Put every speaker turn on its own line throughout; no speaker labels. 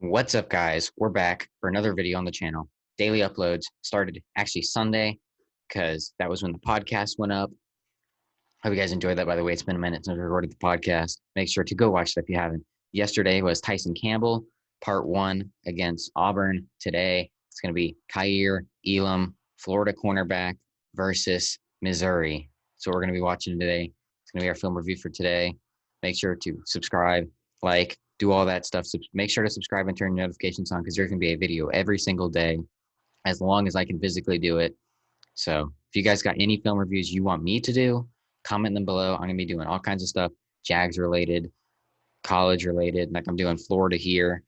What's up, guys? We're back for another video on the channel. Daily uploads started actually Sunday because that was when the podcast went up. Hope you guys enjoyed that, by the way. It's been a minute since we recorded the podcast. Make sure to go watch it if you haven't. Yesterday was Tyson Campbell, part 1 against Auburn. Today, it's going to be Kaiir Elam, Florida cornerback versus Missouri. So we're going to be watching today. It's going to be our film review for today. Make sure to subscribe, like, do all that stuff. So make sure to subscribe and turn notifications on because there's going to be a video every single day as long as I can physically do it. So if you guys got any film reviews you want me to do, comment them below. I'm going to be doing all kinds of stuff, Jags related, college related, like I'm doing Florida here.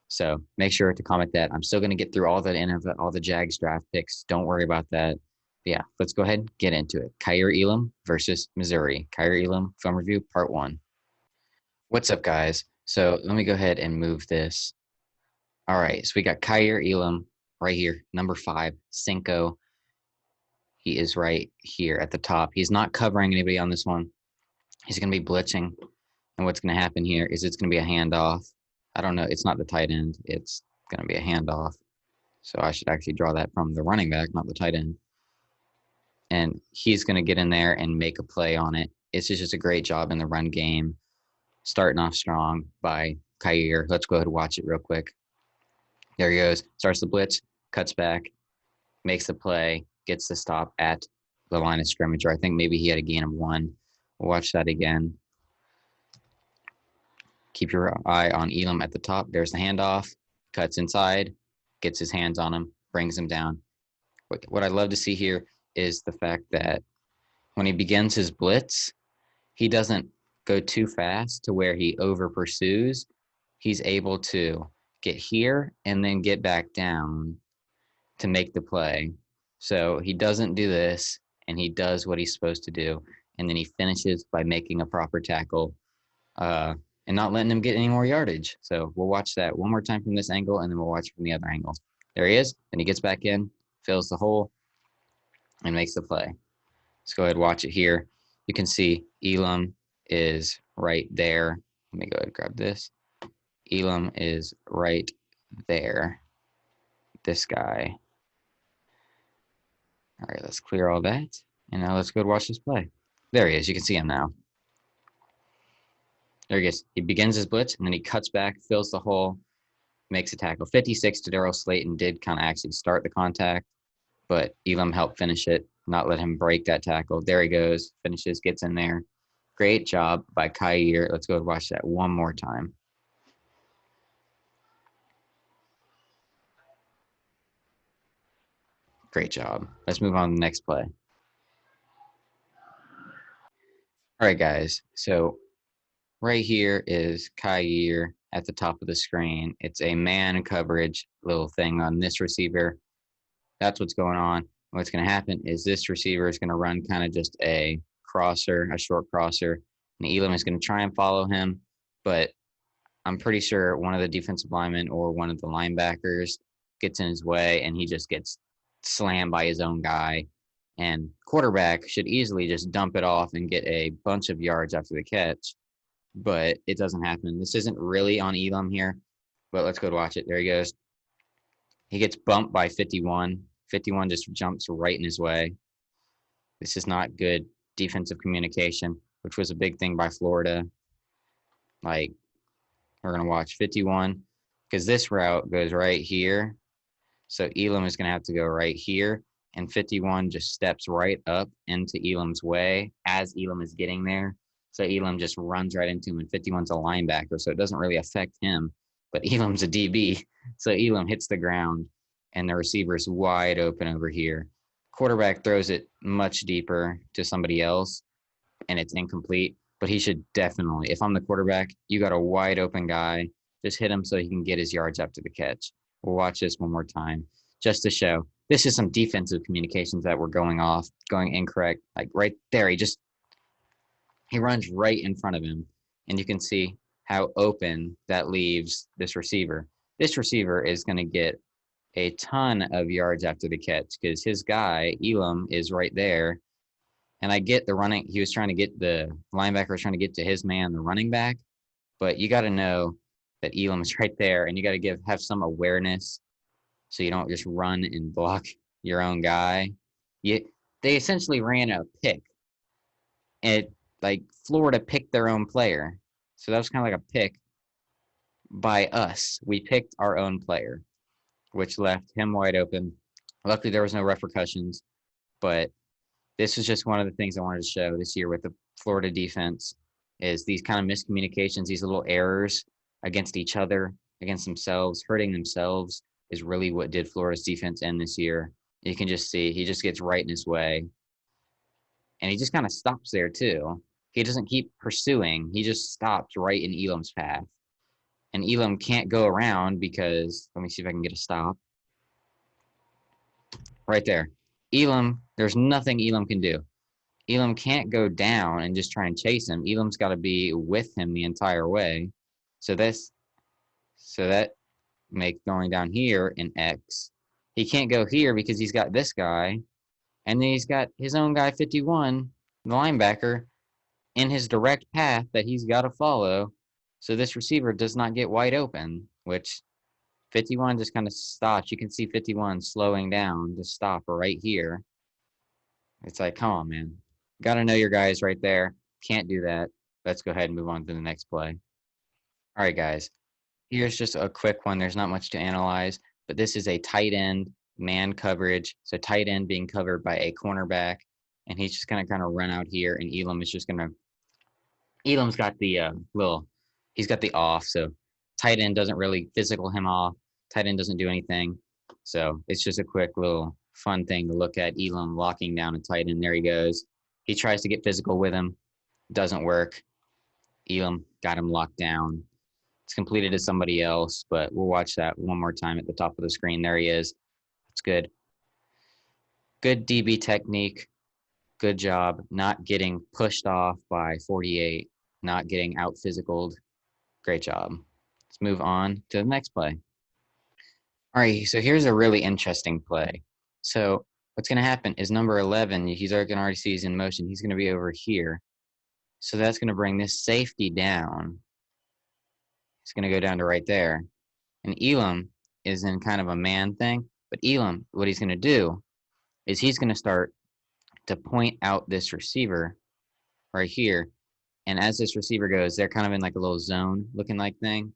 So make sure to comment that. I'm still going to get through all the Jags draft picks. Don't worry about that. But yeah, let's go ahead and get into it. Kaiir Elam versus Missouri. Kaiir Elam film review part 1. What's up, guys? So let me go ahead and move this. All right, so we got Kaiir Elam right here, number 5, Cinco. He is right here at the top. He's not covering anybody on this one. He's going to be blitzing. And what's going to happen here is it's going to be a handoff. I don't know. It's not the tight end. It's going to be a handoff. So I should actually draw that from the running back, not the tight end. And he's going to get in there and make a play on it. It's just a great job in the run game. Starting off strong by Kaiir. Let's go ahead and watch it real quick. There he goes. Starts the blitz, cuts back, makes the play, gets the stop at the line of scrimmage, or I think maybe he had a gain of 1. We'll watch that again. Keep your eye on Elam at the top. There's the handoff, cuts inside, gets his hands on him, brings him down. What I love to see here is the fact that when he begins his blitz, he doesn't go too fast to where he over pursues. He's able to get here and then get back down to make the play. So he doesn't do this, and he does what he's supposed to do, and then he finishes by making a proper tackle and not letting him get any more yardage. So we'll watch that one more time from this angle, and then we'll watch it from the other angle. There he is, and he gets back in, fills the hole, and makes the play. Let's go ahead and watch it here. You can see Elam is right there. Let me go ahead and grab this. Elam is right there. This guy. All right, let's clear all that. And now let's go and watch this play. There he is. You can see him now. There he is. He begins his blitz, and then he cuts back, fills the hole, makes a tackle. 56 to Daryl Slayton did kind of actually start the contact, but Elam helped finish it, not let him break that tackle. There he goes, finishes, gets in there. Great job by Kaiir. Let's go and watch that one more time. Great job. Let's move on to the next play. All right, guys. So right here is Kaiir at the top of the screen. It's a man coverage little thing on this receiver. That's what's going on. What's going to happen is this receiver is going to run kind of just a crosser, a short crosser, and Elam is going to try and follow him, but I'm pretty sure one of the defensive linemen or one of the linebackers gets in his way, and he just gets slammed by his own guy. And quarterback should easily just dump it off and get a bunch of yards after the catch, but it doesn't happen. This isn't really on Elam here, but let's go to watch it. There he goes. He gets bumped by 51. 51 just jumps right in his way. This is not good defensive communication, which was a big thing by Florida. Like, we're going to watch 51 because this route goes right here. So Elam is going to have to go right here. And 51 just steps right up into Elam's way as Elam is getting there. So Elam just runs right into him, and 51's a linebacker, so it doesn't really affect him. But Elam's a DB, so Elam hits the ground, and the receiver is wide open over here. Quarterback throws it much deeper to somebody else, and it's incomplete. But he should definitely, if I'm the quarterback, you got a wide open guy, just hit him so he can get his yards after the catch. We'll watch this one more time just to show. This is some defensive communications that were going incorrect. Like right there, he runs right in front of him, and you can see how open that leaves this receiver. This receiver is going to get a ton of yards after the catch because his guy, Elam, is right there. And I get the running. He was trying to get the linebacker was trying to get to his man, the running back. But you got to know that Elam's right there, and you got to have some awareness so you don't just run and block your own guy. They essentially ran a pick. And like Florida picked their own player. So that was kind of like a pick by us. We picked our own player, which left him wide open. Luckily, there was no repercussions, but this is just one of the things I wanted to show this year with the Florida defense is these kind of miscommunications, these little errors against each other, against themselves, hurting themselves is really what did Florida's defense in this year. You can just see he just gets right in his way. And he just kind of stops there too. He doesn't keep pursuing. He just stops right in Elam's path. And Elam can't go around because, let me see if I can get a stop. Right there. Elam, there's nothing Elam can do. Elam can't go down and just try and chase him. Elam's got to be with him the entire way. So that makes going down here an X. He can't go here because he's got this guy, and then he's got his own guy, 51, the linebacker, in his direct path that he's got to follow. So this receiver does not get wide open, which 51 just kind of stops. You can see 51 slowing down to stop right here. It's like, come on, man. Got to know your guys right there. Can't do that. Let's go ahead and move on to the next play. All right, guys. Here's just a quick one. There's not much to analyze, but this is a tight end man coverage. So tight end being covered by a cornerback, and he's just going to kind of run out here, and Elam's got the he's got the off. So tight end doesn't really physical him off. Tight end doesn't do anything. So it's just a quick little fun thing to look at. Elam locking down a tight end. There he goes. He tries to get physical with him. Doesn't work. Elam got him locked down. It's completed to somebody else, but we'll watch that one more time at the top of the screen. There he is. That's good. Good DB technique. Good job not getting pushed off by 48, not getting out physicaled. Great job. Let's move on to the next play. All right, so here's a really interesting play. So what's going to happen is number 11, he's already going to see he's in motion. He's going to be over here. So that's going to bring this safety down. It's going to go down to right there. And Elam is in kind of a man thing. But Elam, what he's going to do is he's going to start to point out this receiver right here. And as this receiver goes, they're kind of in like a little zone looking like thing.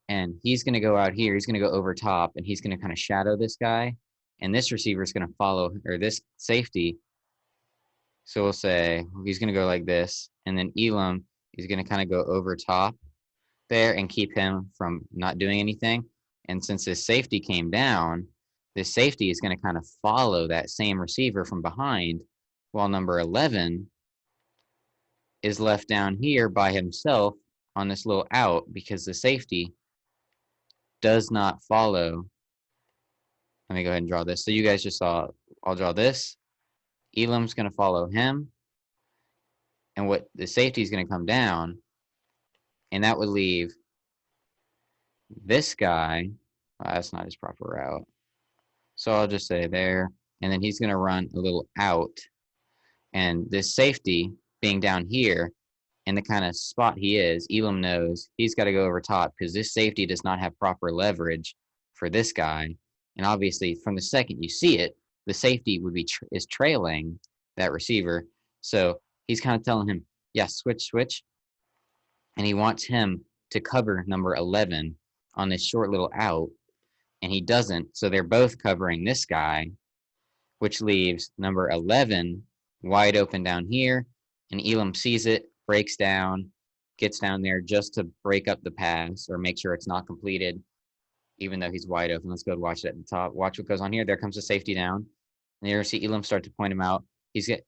And he's going to go out here. He's going to go over top, and he's going to kind of shadow this guy. And this receiver is going to follow, or this safety. So we'll say he's going to go like this. And then Elam is going to kind of go over top there and keep him from not doing anything. And since this safety came down, this safety is going to kind of follow that same receiver from behind, while number 11 is left down here by himself on this little out because the safety does not follow. Let me go ahead and draw this. So you guys just saw, I'll draw this. Elam's going to follow him. And what the safety is going to come down, and that would leave this guy. Well, that's not his proper route. So I'll just say there. And then he's going to run a little out. And this safety being down here, in the kind of spot he is, Elam knows he's got to go over top because this safety does not have proper leverage for this guy. And obviously, from the second you see it, the safety would be is trailing that receiver. So he's kind of telling him, yeah, switch. And he wants him to cover number 11 on this short little out. And he doesn't. So they're both covering this guy, which leaves number 11 wide open down here. And Elam sees it, breaks down, gets down there just to break up the pass or make sure it's not completed, even though he's wide open. Let's go and watch it at the top. Watch what goes on here. There comes the safety down. And you're going to see Elam start to point him out.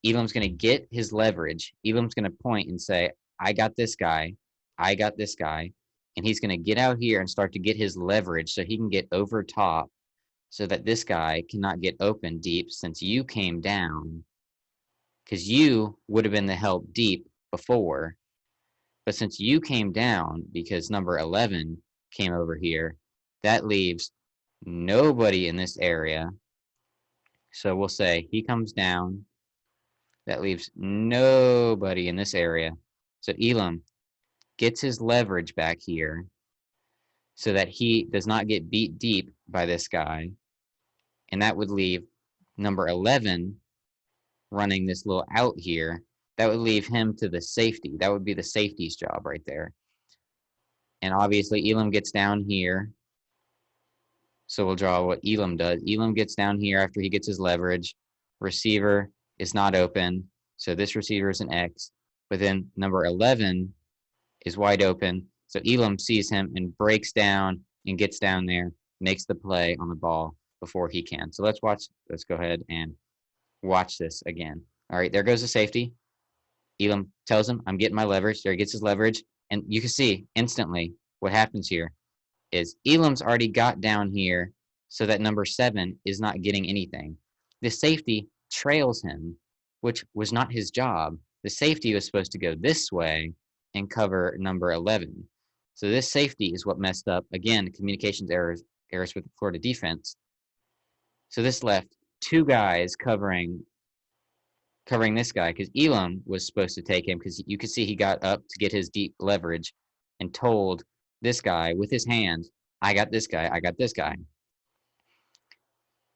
Elam's going to get his leverage. Elam's going to point and say, I got this guy. And he's going to get out here and start to get his leverage so he can get over top so that this guy cannot get open deep since you came down, because you would have been the help deep before. But since you came down because number 11 came over here, that leaves nobody in this area. So we'll say he comes down. That leaves nobody in this area. So Elam gets his leverage back here. so that he does not get beat deep by this guy. And that would leave number 11 running this little out here. That would leave him to the safety. That would be the safety's job right there. And obviously, Elam gets down here. So we'll draw what Elam does. Elam gets down here after he gets his leverage. Receiver is not open. So this receiver is an X. But then number 11 is wide open. So Elam sees him and breaks down and gets down there, makes the play on the ball before he can. So let's watch. Let's go ahead and watch this again. All right, there goes the safety. Elam tells him, I'm getting my leverage. There he gets his leverage. And you can see instantly what happens here is Elam's already got down here so that number 7 is not getting anything. The safety trails him, which was not his job. The safety was supposed to go this way and cover number 11. So this safety is what messed up, again, communications errors with the Florida defense. So this left 2 guys covering this guy because Elam was supposed to take him because you could see he got up to get his deep leverage and told this guy with his hands, I got this guy, I got this guy.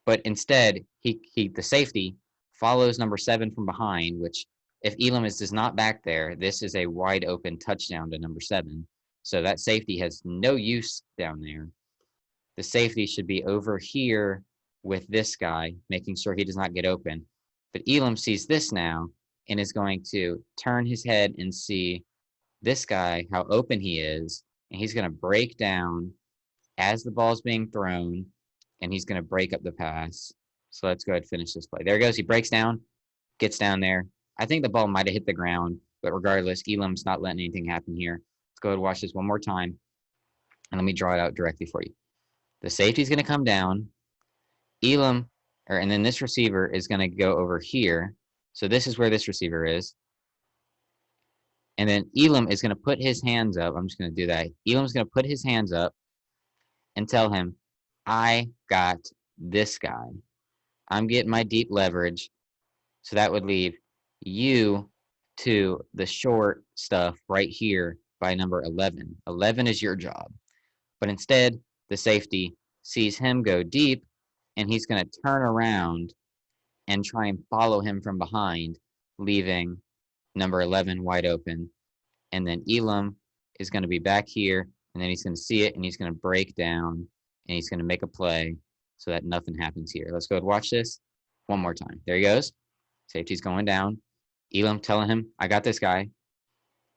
But instead, the safety follows number 7 from behind, which if Elam is not back there, this is a wide open touchdown to number 7. So that safety has no use down there. The safety should be over here with this guy, making sure he does not get open. But Elam sees this now and is going to turn his head and see this guy, how open he is, and he's going to break down as the ball is being thrown, and he's going to break up the pass. So let's go ahead and finish this play. There he goes. He breaks down, gets down there. I think the ball might have hit the ground, but regardless, Elam's not letting anything happen here. Let's go ahead and watch this one more time, and let me draw it out directly for you. The safety's going to come down. And then this receiver is going to go over here. So this is where this receiver is. And then Elam is going to put his hands up. I'm just going to do that. Elam's going to put his hands up and tell him, I got this guy. I'm getting my deep leverage. So that would leave you to the short stuff right here by number 11. 11 is your job. But instead, the safety sees him go deep, and he's going to turn around and try and follow him from behind, leaving number 11 wide open. And then Elam is going to be back here, and then he's going to see it, and he's going to break down, and he's going to make a play so that nothing happens here. Let's go ahead and watch this one more time. There he goes. Safety's going down. Elam telling him, I got this guy.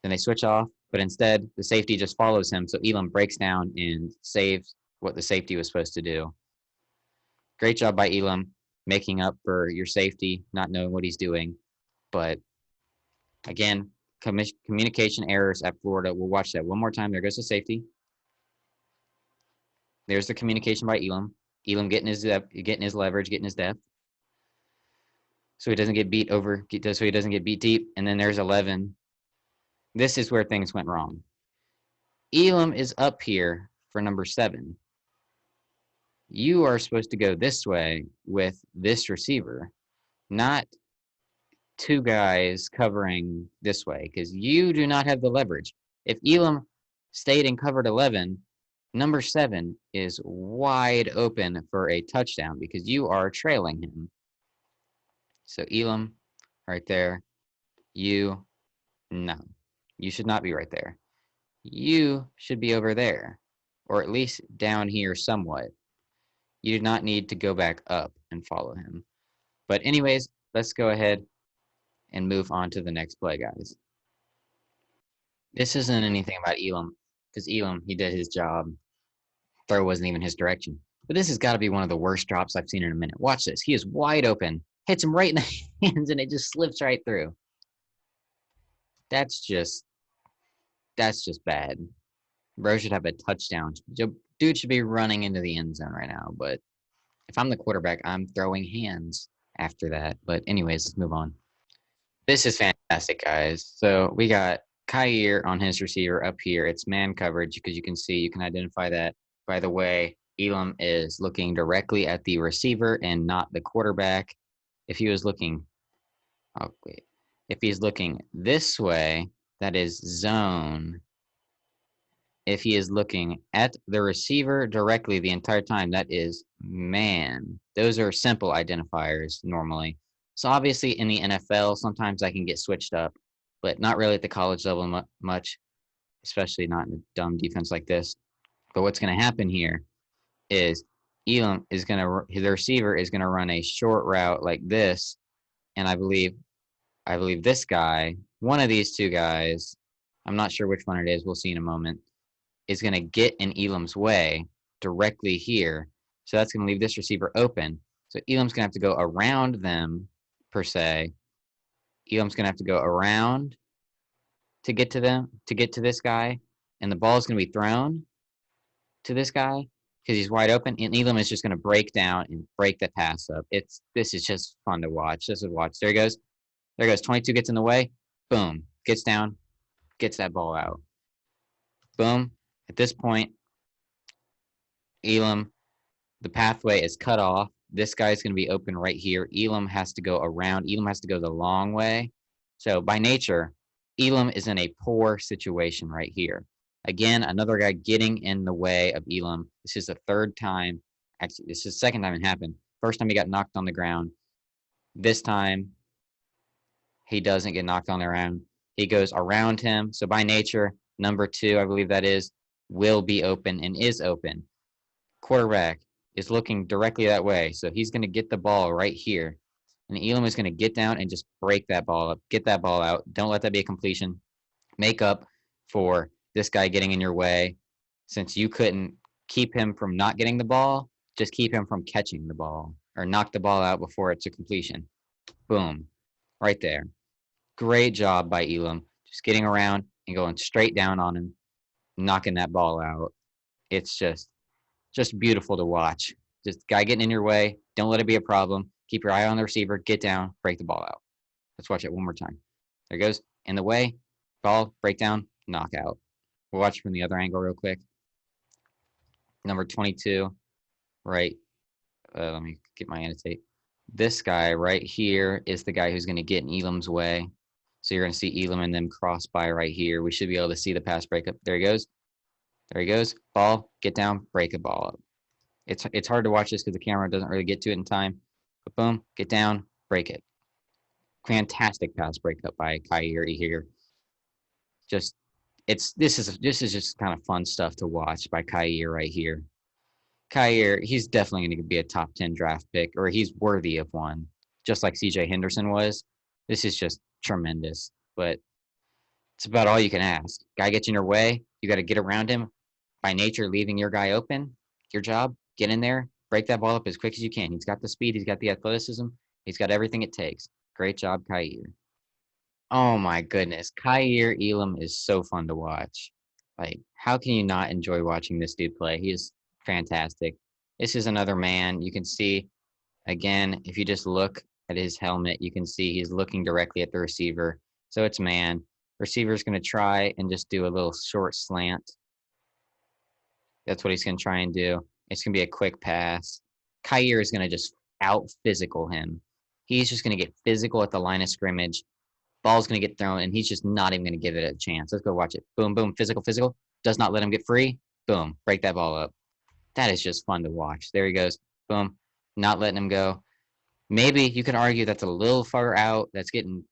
Then they switch off, but instead, the safety just follows him, so Elam breaks down and saves what the safety was supposed to do. Great job by Elam, making up for your safety, not knowing what he's doing. But again, communication errors at Florida. We'll watch that one more time. There goes the safety. There's the communication by Elam. Elam getting his leverage, getting his depth, so he doesn't get beat over. So he doesn't get beat deep. And then there's 11. This is where things went wrong. Elam is up here for number 7. You are supposed to go this way with this receiver, not 2 guys covering this way, because you do not have the leverage. If Elam stayed and covered 11, number 7 is wide open for a touchdown because you are trailing him. So Elam, right there, no, you should not be right there. You should be over there, or at least down here somewhat. You do not need to go back up and follow him. But anyways, let's go ahead and move on to the next play, guys. This isn't anything about Elam, because Elam, he did his job. Throw wasn't even his direction. But this has got to be one of the worst drops I've seen in a minute. Watch this. He is wide open. Hits him right in the hands, and it just slips right through. That's just bad. Bro should have a touchdown. Dude should be running into the end zone right now. But if I'm the quarterback, I'm throwing hands after that. But anyways, let's move on. This is fantastic, guys. So we got Kaiir on his receiver up here. It's man coverage because you can identify that by the way Elam is looking directly at the receiver and not the quarterback. If he was looking, if he's looking this way, that is zone. if he is looking at the receiver directly the entire time, that is man. Those are simple identifiers normally. So obviously in the NFL, sometimes I can get switched up, but not really at the college level much, especially not in a dumb defense like this. But what's going to happen here is Elam is going to, the receiver is going to run a short route like this, and I believe this guy, one of these two guys, I'm not sure which one it is, we'll see in a moment, is going to get in Elam's way directly here. So that's going to leave this receiver open. So Elam's going to have to go around them, per se. Elam's going to have to go around to get to them, to get to this guy. And the ball is going to be thrown to this guy because he's wide open. And Elam is just going to break down and break the pass up. This is just fun to watch. This is watch. There he goes. There he goes. 22 gets in the way. Boom. Gets down. Gets that ball out. Boom. At this point, Elam, the pathway is cut off. This guy's going to be open right here. Elam has to go around. Elam has to go the long way. So by nature, Elam is in a poor situation right here. Again, another guy getting in the way of Elam. This is the third time. Actually, this is the second time it happened. First time he got knocked on the ground. This time, he doesn't get knocked on the ground. He goes around him. So by nature, number 2, I believe that is, will be open and is open. Quarterback is looking directly that way. So he's going to get the ball right here. And Elam is going to get down and just break that ball up. Get that ball out. Don't let that be a completion. Make up for this guy getting in your way. Since you couldn't keep him from not getting the ball, just keep him from catching the ball. Or knock the ball out before it's a completion. Boom. Right there. Great job by Elam. Just getting around and going straight down on him. Knocking that ball out. It's just beautiful to watch. Just guy getting in your way. Don't let it be a problem. Keep your eye on the receiver. Get down. Break the ball out. Let's watch it one more time. There it goes. In the way. Ball. Breakdown. Knockout. We'll watch from the other angle real quick. Number 22. Right. Let me get my annotate. This guy right here is the guy who's going to get in Elam's way. So you're going to see Elam and them cross by right here. We should be able to see the pass breakup. There he goes. There he goes. Ball. Get down. Break a ball up. It's hard to watch this because the camera doesn't really get to it in time. But boom. Get down. Break it. Fantastic pass breakup by Kaiir here. This is just kind of fun stuff to watch by Kaiir right here. Kaiir, he's definitely going to be a top 10 draft pick, or he's worthy of one, just like CJ Henderson was. This is just tremendous, but it's about all you can ask. Guy gets in your way, you got to get around him. By nature, leaving your guy open, your job, get in there, break that ball up as quick as you can. He's got the speed, he's got the athleticism, he's got everything it takes. Great job, Kaiir. Oh my goodness, Kaiir Elam is so fun to watch. Like, how can you not enjoy watching this dude play? He is fantastic. This is another man. You can see, again, if you just look at his helmet, you can see he's looking directly at the receiver. So it's man. Receiver's going to try and just do a little short slant. That's what he's going to try and do. It's going to be a quick pass. Kaiir is going to just out-physical him. He's just going to get physical at the line of scrimmage. Ball's going to get thrown, and he's just not even going to give it a chance. Let's go watch it. Boom, boom, physical, physical. Does not let him get free. Boom, break that ball up. That is just fun to watch. There he goes. Boom, not letting him go. Maybe you can argue that's a little far out. That's getting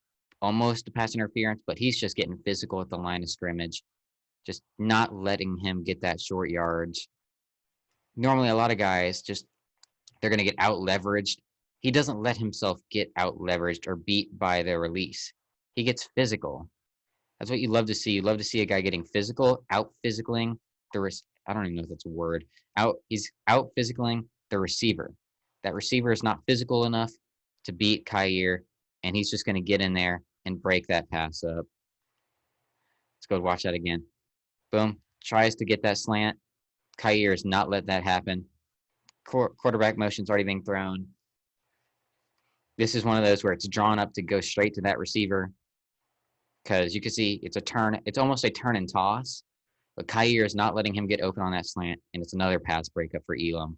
almost a pass interference, but he's just getting physical at the line of scrimmage. Just not letting him get that short yards. Normally, a lot of guys they're going to get out leveraged. He doesn't let himself get out leveraged or beat by the release. He gets physical. That's what you love to see. You love to see a guy getting physical, out physicaling I don't even know if that's a word. He's out physicaling the receiver. That receiver is not physical enough to beat Kaiir, and he's just going to get in there and break that pass up. Let's go watch that again. Boom. Tries to get that slant. Kaiir is not let that happen. Quarterback motion's already being thrown. This is one of those where it's drawn up to go straight to that receiver, because you can see it's a turn. It's almost a turn and toss, but Kaiir is not letting him get open on that slant, and it's another pass breakup for Elam.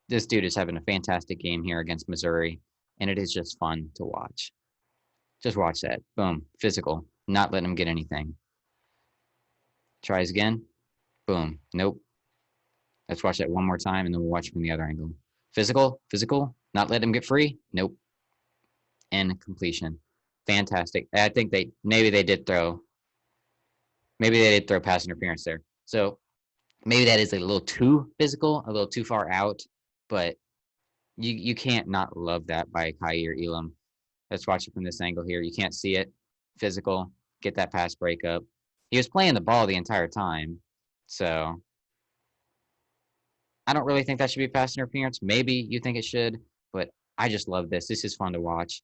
This dude is having a fantastic game here against Missouri, and it is just fun to watch. Just watch that. Boom. Physical. Not letting him get anything. Tries again. Boom. Nope. Let's watch that one more time, and then we'll watch from the other angle. Physical, physical. Not let him get free. Nope. And completion. Fantastic. I think maybe they did throw pass interference there. So maybe that is a little too physical, a little too far out, but you can't not love that by Kaiir Elam. Let's watch it from this angle here. You can't see it. Physical. Get that pass breakup. He was playing the ball the entire time, so I don't really think that should be pass interference. Maybe you think it should, but I just love this. This is fun to watch.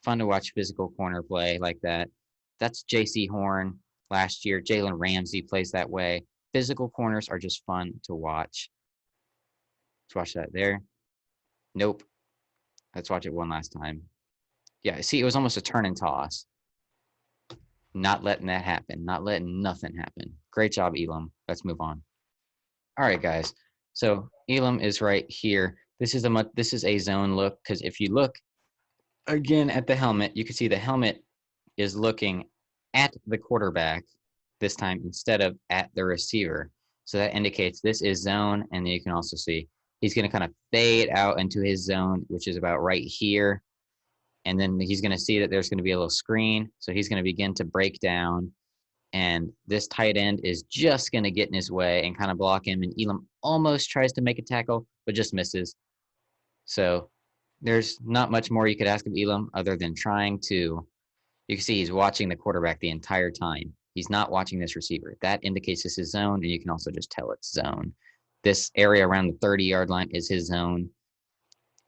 Fun to watch physical corner play like that. That's J.C. Horn last year. Jalen Ramsey plays that way. Physical corners are just fun to watch. Let's watch that there. Nope. Let's watch it one last time. Yeah, see, it was almost a turn and toss. Not letting that happen. Not letting nothing happen. Great job, Elam. Let's move on. All right, guys. So Elam is right here. This is a zone look, because if you look again at the helmet, you can see the helmet is looking at the quarterback this time instead of at the receiver. So that indicates this is zone, and then you can also see he's going to kind of fade out into his zone, which is about right here. And then he's going to see that there's going to be a little screen. So he's going to begin to break down. And this tight end is just going to get in his way and kind of block him. And Elam almost tries to make a tackle, but just misses. So there's not much more you could ask of Elam other than trying to. You can see he's watching the quarterback the entire time. He's not watching this receiver. That indicates this is zone, and you can also just tell it's zone. This area around the 30-yard line is his zone.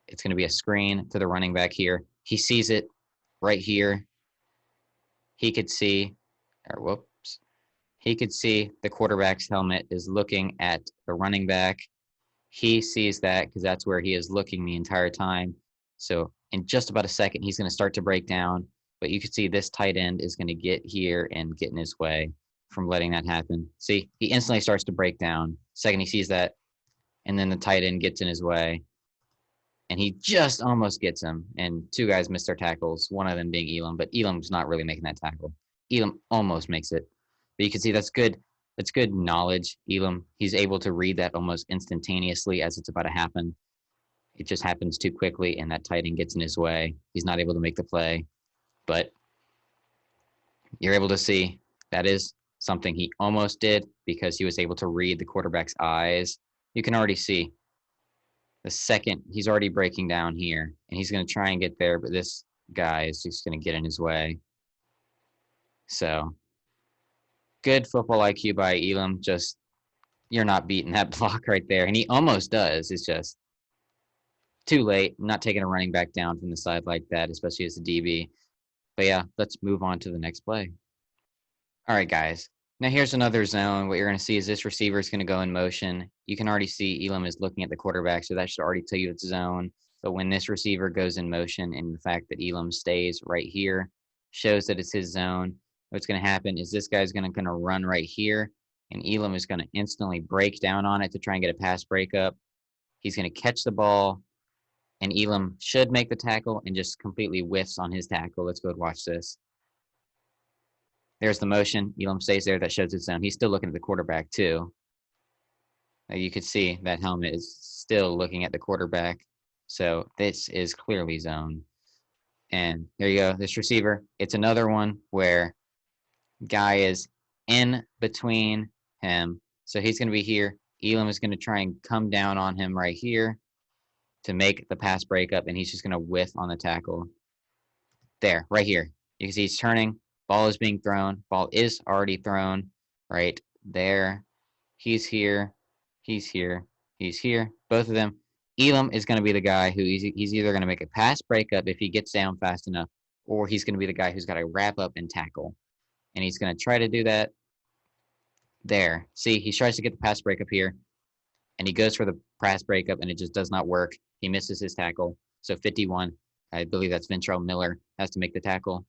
It's going to be a screen to the running back here. He sees it right here. He could see, he could see the quarterback's helmet is looking at the running back. He sees that because that's where he is looking the entire time. So in just about a second, he's going to start to break down. But you can see this tight end is going to get here and get in his way from letting that happen. See, he instantly starts to break down. Second he sees that, and then the tight end gets in his way. And he just almost gets him. And two guys missed their tackles, one of them being Elam. But Elam's not really making that tackle. Elam almost makes it. But you can see that's good. That's good knowledge. Elam, he's able to read that almost instantaneously as it's about to happen. It just happens too quickly, and that tight end gets in his way. He's not able to make the play. But you're able to see that is something he almost did because he was able to read the quarterback's eyes. You can already see the second he's already breaking down here, and he's going to try and get there, but this guy is just going to get in his way. So good football IQ by Elam. Just you're not beating that block right there, and he almost does. It's just too late. Not taking a running back down from the side like that, especially as a DB. But yeah, let's move on to the next play. All right, guys. Now here's another zone. What you're going to see is this receiver is going to go in motion. You can already see Elam is looking at the quarterback, so that should already tell you it's zone. But when this receiver goes in motion, and the fact that Elam stays right here shows that it's his zone, what's going to happen is this guy's going to run right here, and Elam is going to instantly break down on it to try and get a pass breakup. He's going to catch the ball, and Elam should make the tackle and just completely whiffs on his tackle. Let's go watch this. There's the motion. Elam stays there. That shows his zone. He's still looking at the quarterback, too. You could see that helmet is still looking at the quarterback. So this is clearly zone. And there you go. This receiver, it's another one where guy is in between him. So he's going to be here. Elam is going to try and come down on him right here to make the pass breakup, and he's just going to whiff on the tackle. There, right here. You can see he's turning. Ball is being thrown. Ball is already thrown right there. He's here. He's here. He's here. Both of them. Elam is going to be the guy who he's either going to make a pass breakup if he gets down fast enough, or he's going to be the guy who's got to wrap up and tackle. And he's going to try to do that there. See, he tries to get the pass breakup here, and he goes for the pass breakup, and it just does not work. He misses his tackle. So 51, I believe that's Ventrell Miller, has to make the tackle.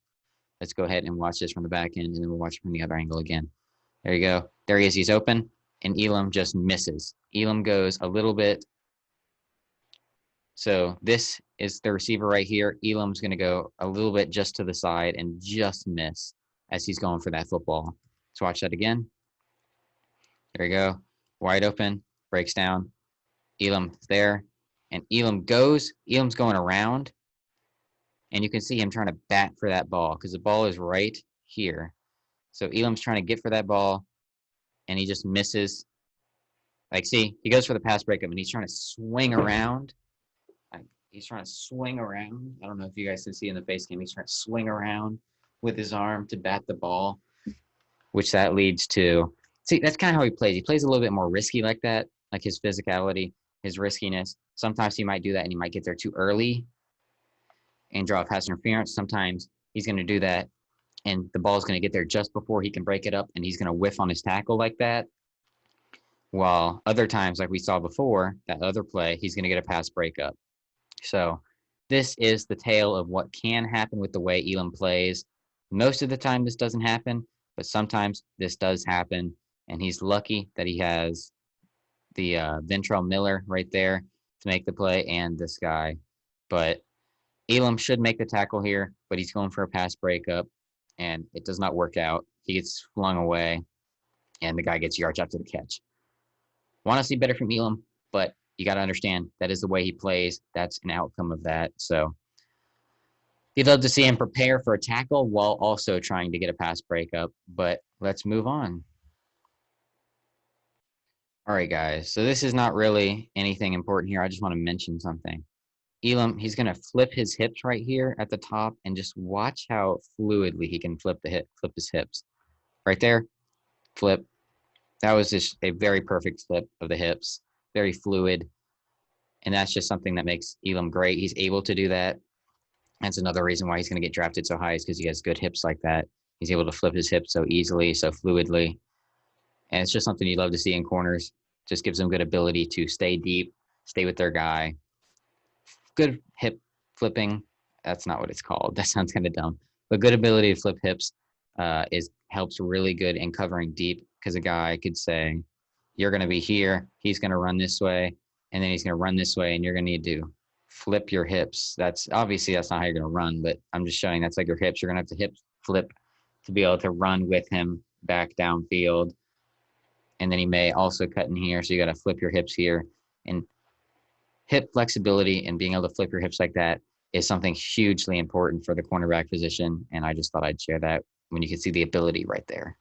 Let's go ahead and watch this from the back end, and then we'll watch it from the other angle again. There you go. There he is. He's open, and Elam just misses. Elam goes a little bit. So this is the receiver right here. Elam's going to go a little bit just to the side and just miss as he's going for that football. Let's watch that again. There you go. Wide open, breaks down. Elam's there, and Elam goes. Elam's going around, and you can see him trying to bat for that ball because the ball is right here. So Elam's trying to get for that ball, and he just misses. Like, see, he goes for the pass breakup, and he's trying to swing around. Like, he's trying to swing around. I don't know if you guys can see in the face cam. He's trying to swing around with his arm to bat the ball, which that leads to. See, that's kind of how he plays. He plays a little bit more risky like that, like his physicality, his riskiness. Sometimes he might do that, and he might get there too early and draw a pass interference. Sometimes he's going to do that, and the ball's going to get there just before he can break it up, and he's going to whiff on his tackle like that. While other times, like we saw before, that other play, he's going to get a pass breakup. So this is the tale of what can happen with the way Elam plays. Most of the time, this doesn't happen, but sometimes this does happen, and he's lucky that he has the Ventrell Miller right there to make the play and this guy. But Elam should make the tackle here, but he's going for a pass breakup, and it does not work out. He gets flung away, and the guy gets yards after the catch. Want to see better from Elam, but you got to understand that is the way he plays. That's an outcome of that. So you'd love to see him prepare for a tackle while also trying to get a pass breakup, but let's move on. All right, guys. So this is not really anything important here. I just want to mention something. Elam, he's going to flip his hips right here at the top, and just watch how fluidly he can flip his hips. Right there, flip. That was just a very perfect flip of the hips, very fluid. And that's just something that makes Elam great. He's able to do that. That's another reason why he's going to get drafted so high, is because he has good hips like that. He's able to flip his hips so easily, so fluidly. And it's just something you love to see in corners. Just gives them good ability to stay deep, stay with their guy. Good hip flipping. That's not what it's called. That sounds kind of dumb. But good ability to flip hips helps really good in covering deep, because a guy could say, you're going to be here, he's going to run this way, and then he's going to run this way, and you're going to need to flip your hips. That's obviously that's not how you're going to run, but I'm just showing that's like your hips. You're going to have to hip flip to be able to run with him back downfield. And then he may also cut in here, so you got to flip your hips here. And hip flexibility and being able to flip your hips like that is something hugely important for the cornerback position. And I just thought I'd share that when you can see the ability right there.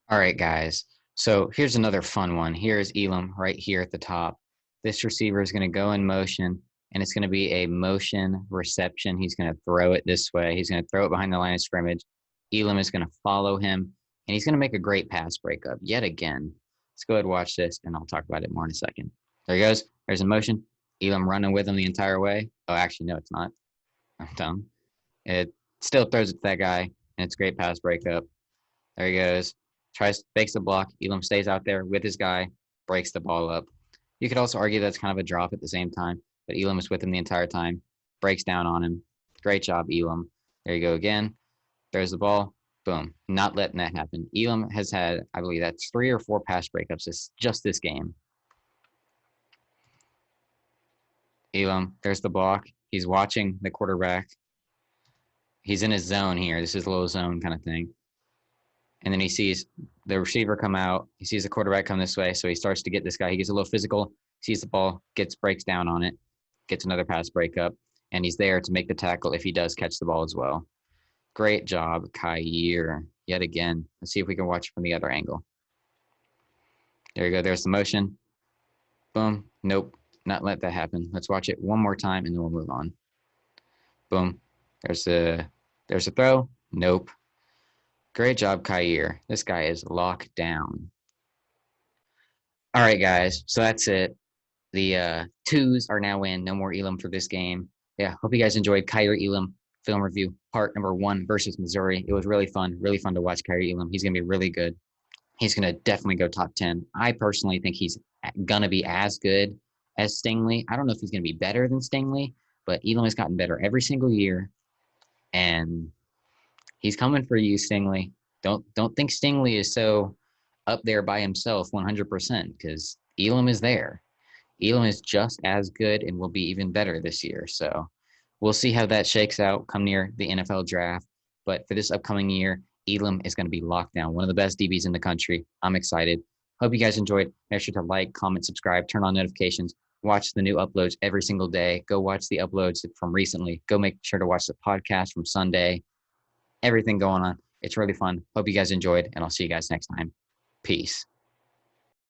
All right, guys. So here's another fun one. Here's Elam right here at the top. This receiver is going to go in motion, and it's going to be a motion reception. He's going to throw it this way. He's going to throw it behind the line of scrimmage. Elam is going to follow him, and he's going to make a great pass breakup yet again. Let's go ahead and watch this, and I'll talk about it more in a second. There he goes. There's a motion. Elam running with him the entire way. Oh, actually, no, it's not. I'm dumb. It still throws it to that guy, and it's a great pass breakup. There he goes. Fakes the block. Elam stays out there with his guy, breaks the ball up. You could also argue that's kind of a drop at the same time, but Elam is with him the entire time, breaks down on him. Great job, Elam. There you go again. There's the ball. Boom. Not letting that happen. Elam has had, I believe that's 3 or 4 pass breakups just this game. Elam, there's the block. He's watching the quarterback. He's in his zone here. This is a little zone kind of thing. And then he sees the receiver come out. He sees the quarterback come this way, so he starts to get this guy. He gets a little physical, sees the ball, breaks down on it, gets another pass breakup, and he's there to make the tackle if he does catch the ball as well. Great job, Kaiir, yet again. Let's see if we can watch it from the other angle. There you go. There's the motion. Boom. Nope. Not let that happen. Let's watch it one more time, and then we'll move on. Boom. There's a throw. Nope. Great job, Kaiir. This guy is locked down. All right, guys. So that's it. The twos are now in. No more Elam for this game. Yeah, hope you guys enjoyed Kaiir Elam film review, part number 1 versus Missouri. It was really fun to watch Kaiir Elam. He's going to be really good. He's going to definitely go top 10. I personally think he's going to be as good as Stingley. I don't know if he's going to be better than Stingley, but Elam has gotten better every single year. And he's coming for you, Stingley. Don't think Stingley is so up there by himself 100%, because Elam is there. Elam is just as good and will be even better this year. So we'll see how that shakes out come near the NFL draft. But for this upcoming year, Elam is going to be locked down. One of the best DBs in the country. I'm excited. Hope you guys enjoyed. Make sure to like, comment, subscribe, turn on notifications, watch the new uploads every single day. Go watch the uploads from recently. Go make sure to watch the podcast from Sunday. Everything going on. It's really fun. Hope you guys enjoyed, and I'll see you guys next time. Peace.